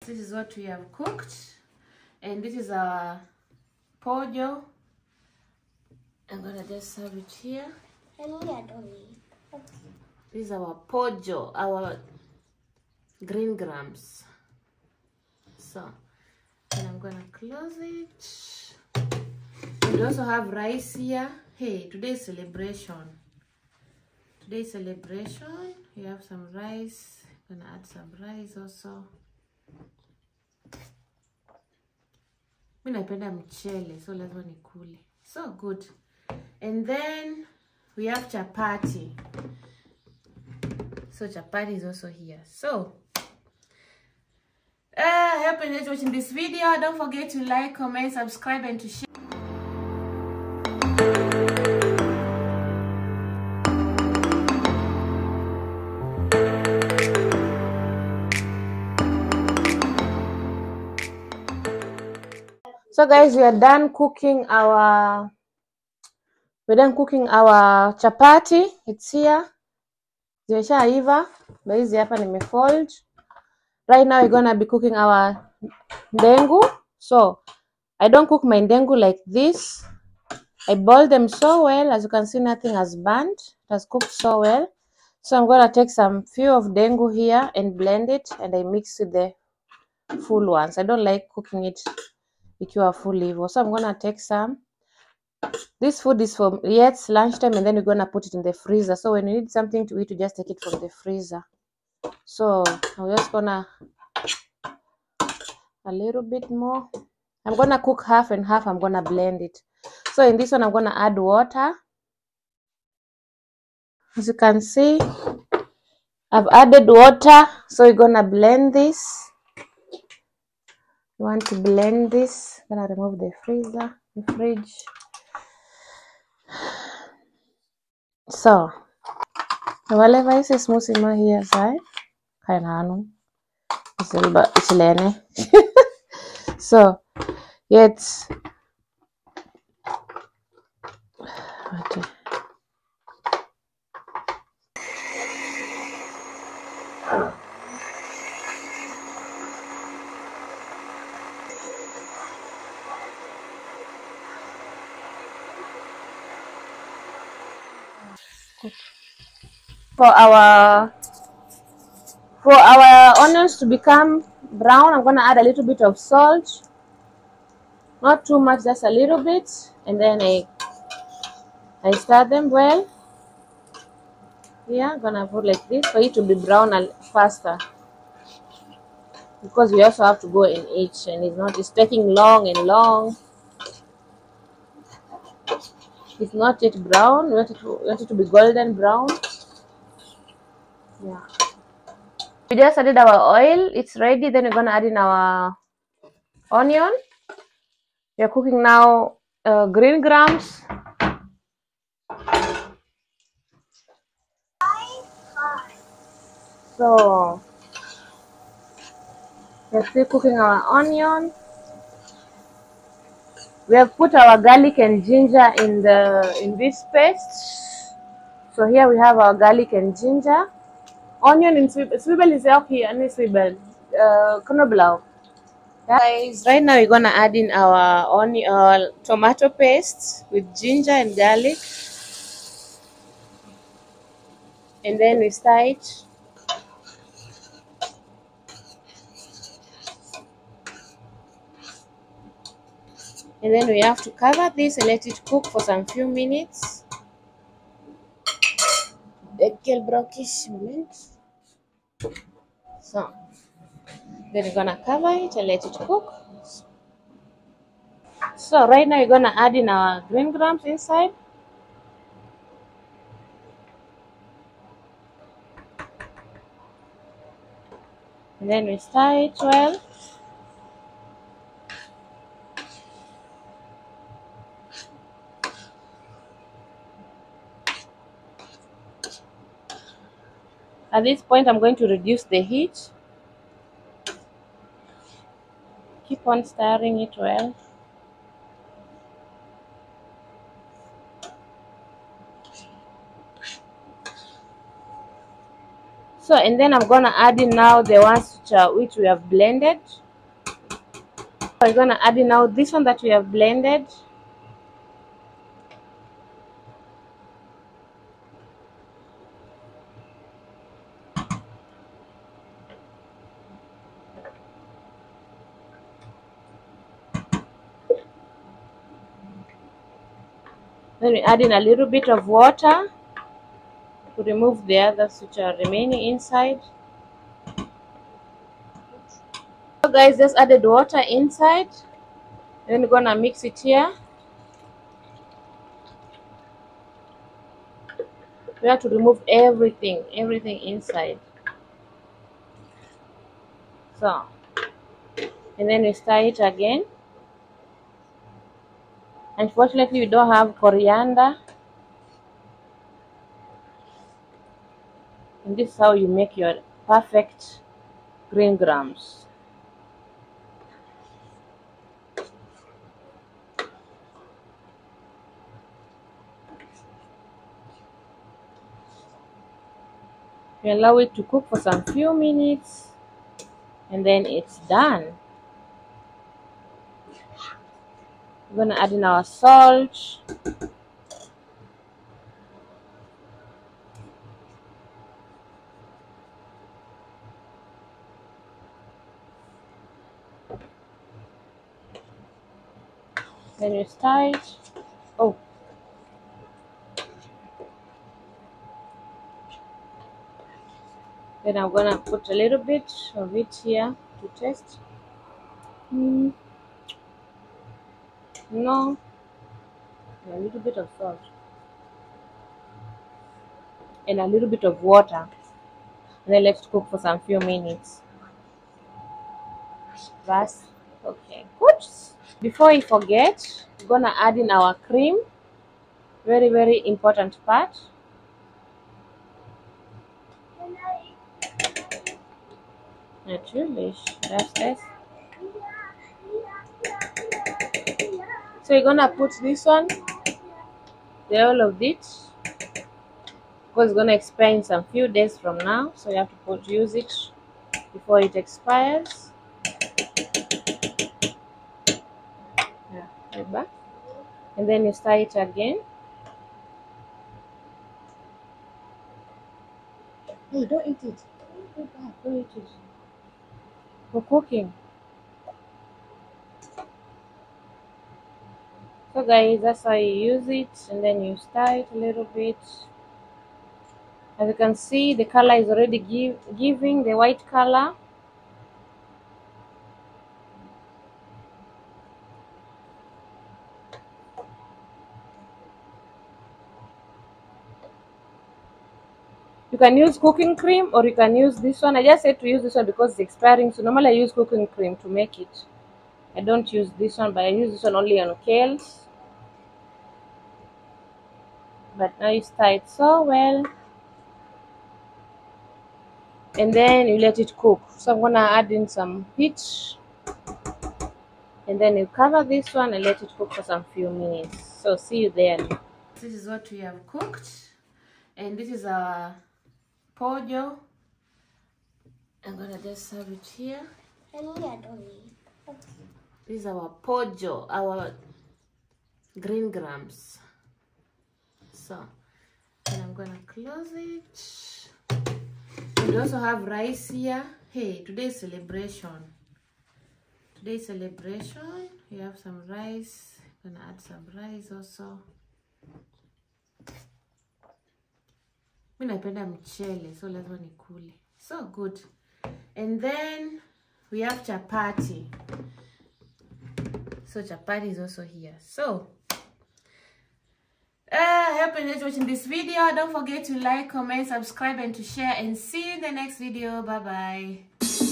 this is what we have cooked. And this is our Pojo. I'm gonna just serve it here. This is our Pojo, our green grams. So, and I'm gonna close it. We also have rice here. Hey, today's celebration. Today's celebration. We have some rice. I'm gonna add some rice also. Mimi napenda mchele, so lazima nikule. So good. And then we have chapati. So chapati is also here. So I hope you enjoyed watching this video. Don't forget to like, comment, subscribe, and to share. So guys, we are done cooking our chapati. It's here. Zimeshaiva. Na hizi hapa nimefold. Right now we're gonna be cooking our ndengu. So I don't cook my ndengu like this. I boil them so well. As you can see, nothing has burnt. It has cooked so well. So I'm gonna take some few of ndengu here and blend it, and I mix with the full ones. I don't like cooking it ikiwa full hivyo. So I'm gonna take some. This food is for lunchtime, and then we're gonna put it in the freezer. So when you need something to eat, you just take it from the freezer. So I'm just gonna a little bit more. I'm gonna cook half and half. I'm gonna blend it. So in this one, I'm gonna add water. As you can see, I've added water. So we're gonna blend this. You want to blend this. I'm gonna remove the fridge. So whatever is smooth in my here side, so it's for our onions to become brown. I'm gonna add a little bit of salt, not too much, just a little bit, and then I stir them well. Yeah, I'm gonna put like this for it to be brown faster, because we also have to go in each, and it's taking long and long. It's not yet brown. We want it to be golden brown. Yeah. We just added our oil. It's ready. Then we're gonna add in our onion. We are cooking now green grams. So we're still cooking our onion. We have put our garlic and ginger in this paste. So here we have our garlic and ginger. Onion and swivel is up here, and swivel. Knoblauch. Guys, right now we're gonna add in our tomato paste with ginger and garlic, and then we stir it. And then we have to cover this and let it cook for some few minutes. So then we're gonna cover it and let it cook. So right now we're gonna add in our green grams inside. And then we stir it well. At this point, I'm going to reduce the heat. Keep on stirring it well. So, and then I'm gonna add in now the ones which we have blended. We're gonna add in now this one that we have blended. Then we add in a little bit of water to remove the others which are remaining inside. So guys, just added water inside. Then we're gonna mix it here. We have to remove everything inside. So, and then we stir it again. Unfortunately, we don't have coriander. And this is how you make your perfect green grams. We allow it to cook for some few minutes, and then it's done. We're gonna add in our salt. Then you stir it. Oh. Then I'm gonna put a little bit of it here to taste. No. A little bit of salt. And a little bit of water. And then let's cook for some few minutes. That's okay. Good. Before I forget, we're gonna add in our cream. Very, very important part. Natürlich, that's it. So you're gonna put this one, the whole of it, because it's gonna expire in some few days from now. So you have to use it before it expires. Yeah, right back. And then you stir it again. Hey, don't eat it. Don't eat it. For cooking. So guys, that's how you use it, and then you stir it a little bit. As you can see, the color is already giving the white color. You can use cooking cream or you can use this one. I just said to use this one because it's expiring. So normally I use cooking cream to make it. I don't use this one, but I use this one only on kales. But now you stir it so well. And then you let it cook. So I'm gonna add in some heat. And then you cover this one and let it cook for some few minutes. So see you there. This is what we have cooked. And this is our Pojo. I'm gonna just serve it here. This is our Pojo, our green grams. So, and I'm gonna close it. We also have rice here. Hey, today's celebration. Today's celebration. We have some rice. I'm gonna add some rice also. Mimi napenda mchele, so lazima nikule. So good. And then we have chapati. So chapati is also here. So I hope you enjoyed watching this video. Don't forget to like, comment, subscribe, and to share. And see you in the next video. Bye bye.